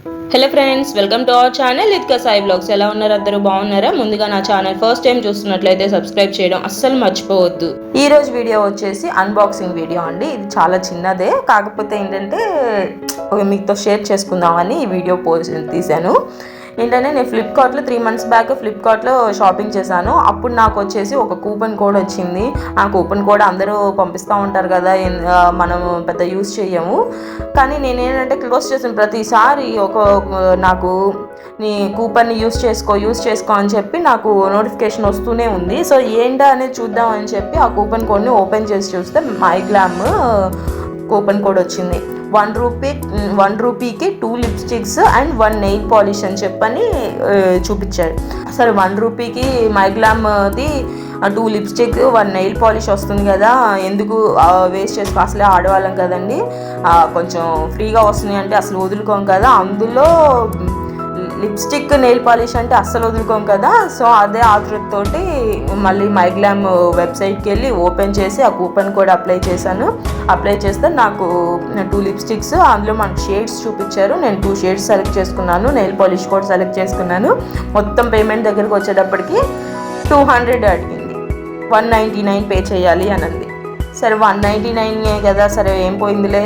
Hello friends, welcome to our channel ఇత్కా Sai blogs. ఎలా ఉన్నారు? అందరూ బాగున్నారా? ముందుగా నా ఛానల్ ఫస్ట్ టైం చూస్తున్నట్లయితే సబ్స్క్రైబ్ చేయడం అస్సలు మర్చిపోవద్దు. ఈ రోజు వీడియో వచ్చేసి అన్బాక్సింగ్ వీడియో అండి. ఇది చాలా చిన్నదే, కాకపోతే ఏంటంటే మీతో షేర్ చేసుకుందామని ఈ వీడియో తీశాను. ఏంటంటే నేను ఫ్లిప్కార్ట్లో 3 months బ్యాక్ ఫ్లిప్కార్ట్లో షాపింగ్ చేశాను. అప్పుడు నాకు వచ్చేసి ఒక కూపన్ కోడ్ వచ్చింది. ఆ కూపన్ కోడ్ అందరూ పంపిస్తూ ఉంటారు కదా, మనం పెద్ద యూజ్ చేయము. కానీ నేనేంటంటే క్లోజ్ చేసిన ప్రతిసారి నాకు నీ కూపన్ని యూజ్ చేసుకో అని చెప్పి నాకు నోటిఫికేషన్ వస్తూనే ఉంది. సో ఏంటా అనేది చూద్దామని చెప్పి ఆ కూపన్ కోడ్ని ఓపెన్ చేసి చూస్తే మైగ్లామ్ కూపన్ కోడ్ వచ్చింది. 1 రూపీకి 2 లిప్స్టిక్స్ అండ్ 1 నెయిల్ పాలిష్ అని చెప్పని చూపించాడు. సరే 1 రూపీకి మైగ్లామ్ది 2 లిప్స్టిక్ 1 నెయిల్ పాలిష్ వస్తుంది కదా, ఎందుకు వేస్ట్ చేసుకో, అసలే ఆడవాళ్ళం కదండి, కొంచెం ఫ్రీగా వస్తుంది అంటే అసలు వదులుకోం కదా, అందులో లిప్స్టిక్ నెయిల్ పాలిష్ అంటే అస్సలు వదులుకోం కదా. సో అదే ఆతృతతోటి మళ్ళీ మైగ్లామ్ వెబ్సైట్కి వెళ్ళి ఓపెన్ చేసి ఆ కూపన్ కోడ్ అప్లై చేశాను. అప్లై చేస్తే నాకు 2 లిప్స్టిక్స్, అందులో మనకు షేడ్స్ చూపించారు. నేను 2 షేడ్స్ సెలెక్ట్ చేసుకున్నాను, నెయిల్ పాలిష్ కూడా సెలెక్ట్ చేసుకున్నాను. మొత్తం పేమెంట్ దగ్గరికి వచ్చేటప్పటికి 200 అడిగింది. 199 పే చేయాలి అని అంది. సరే 199 కదా, సరే ఏం పోయిందిలే,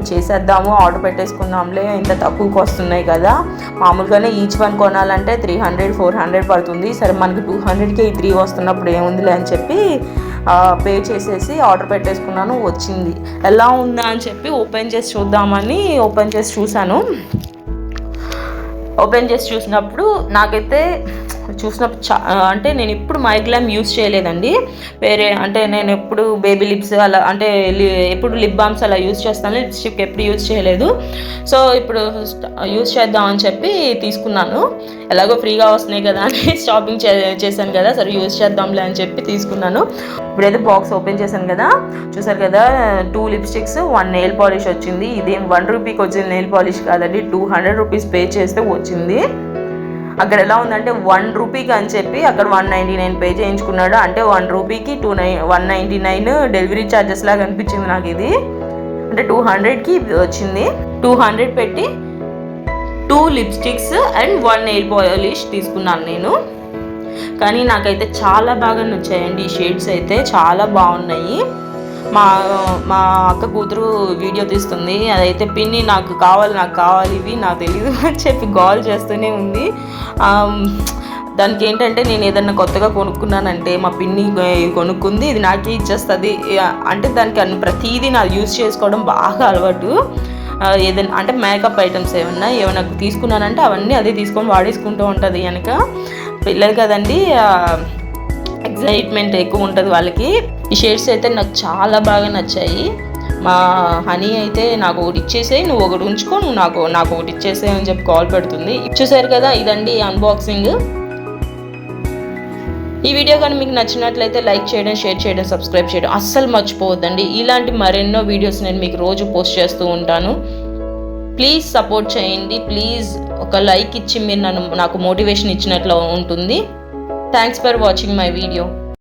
చేసేద్దాము, ఆర్డర్ పెట్టేసుకుందాంలే, ఇంత తక్కువకి వస్తున్నాయి కదా, మామూలుగానే ఈచ్ వన్ కొనాలంటే 300-400 పడుతుంది, సరే మనకి 200కే ఈ 3 వస్తున్నప్పుడు ఏముందిలే అని చెప్పి పే చేసేసి ఆర్డర్ పెట్టేసుకున్నాను. వచ్చింది. ఎలా ఉందా అని చెప్పి ఓపెన్ చేసి చూద్దామని ఓపెన్ చేసి చూశాను. ఓపెన్ చేసి చూసినప్పుడు నాకైతే అంటే నేను ఎప్పుడు మైగ్లామ్ యూజ్ చేయలేదండి. వేరే అంటే నేను ఎప్పుడు బేబీ లిప్స్ అలా, అంటే ఎప్పుడు లిప్ బామ్స్ అలా యూజ్ చేస్తాను, లిప్స్టిక్ ఎప్పుడు యూజ్ చేయలేదు. సో ఇప్పుడు యూజ్ చేద్దామని చెప్పి తీసుకున్నాను. ఎలాగో ఫ్రీగా వస్తున్నాయి కదా అని షాపింగ్ చేశాను కదా, సరే యూజ్ చేద్దాంలే అని చెప్పి తీసుకున్నాను. ఇప్పుడైతే బాక్స్ ఓపెన్ చేశాను కదా, చూసారు కదా, 2 లిప్స్టిక్స్ 1 నెయిల్ పాలిష్ వచ్చింది. ఇదేం 1 రూపీకి వచ్చిన నెయిల్ పాలిష్ కాదండి, 200 రూపీస్ పే చేస్తే వచ్చింది. అక్కడ ఎలా ఉందంటే 1 రూపీకి అని చెప్పి అక్కడ 199 పే చేయించుకున్నాడు. అంటే 1 రూపీకి 199 డెలివరీ ఛార్జెస్ లాగా అనిపించింది నాకు ఇది. అంటే 200కి వచ్చింది. 200 పెట్టి 2 లిప్స్టిక్స్ అండ్ 1 నెయిల్ పాలిష్ తీసుకున్నాను నేను. కానీ నాకైతే చాలా బాగా నచ్చాయండి. ఈ షేడ్స్ అయితే చాలా బాగున్నాయి. మా అక్క కూతురు వీడియో తీస్తుంది, అదైతే పిన్ని నాకు కావాలి ఇవి నాకు తెలియదు అని చెప్పి కాల్ చేస్తూనే ఉంది. దానికి ఏంటంటే నేను ఏదన్నా కొత్తగా కొనుక్కున్నానంటే మా పిన్ని కొనుక్కుంది, ఇది నాకే ఇచ్చేస్తుంది. అంటే దానికి ప్రతిదీ నాకు యూజ్ చేసుకోవడం బాగా అలవాటు. ఏదైనా అంటే మేకప్ ఐటమ్స్ ఏమైనా తీసుకున్నానంటే అవన్నీ అదే తీసుకొని వాడేసుకుంటూ ఉంటుంది. కనుక పిల్లలు కదండి, ఎగ్జైట్మెంట్ ఎక్కువ ఉంటుంది వాళ్ళకి. ఈ షేడ్స్ అయితే నాకు చాలా బాగా నచ్చాయి. మా హనీ అయితే నాకు ఒకటి ఇచ్చేసే, నువ్వు ఒకటి ఉంచుకో, నువ్వు నాకు ఒకటి ఇచ్చేసే అని చెప్పి కాల్ పెడుతుంది. చూసారు కదా, ఇదండి అన్బాక్సింగ్. ఈ వీడియో కానీ మీకు నచ్చినట్లయితే లైక్ చేయడం, షేర్ చేయడం, సబ్స్క్రైబ్ చేయడం అస్సలు మర్చిపోవద్దండి. ఇలాంటి మరెన్నో వీడియోస్ నేను మీకు రోజు పోస్ట్ చేస్తూ ఉంటాను. ప్లీజ్ సపోర్ట్ చేయండి. ప్లీజ్ ఒక లైక్ ఇచ్చి మీరు నాకు మోటివేషన్ ఇచ్చినట్లు ఉంటుంది. Thanks for watching my video.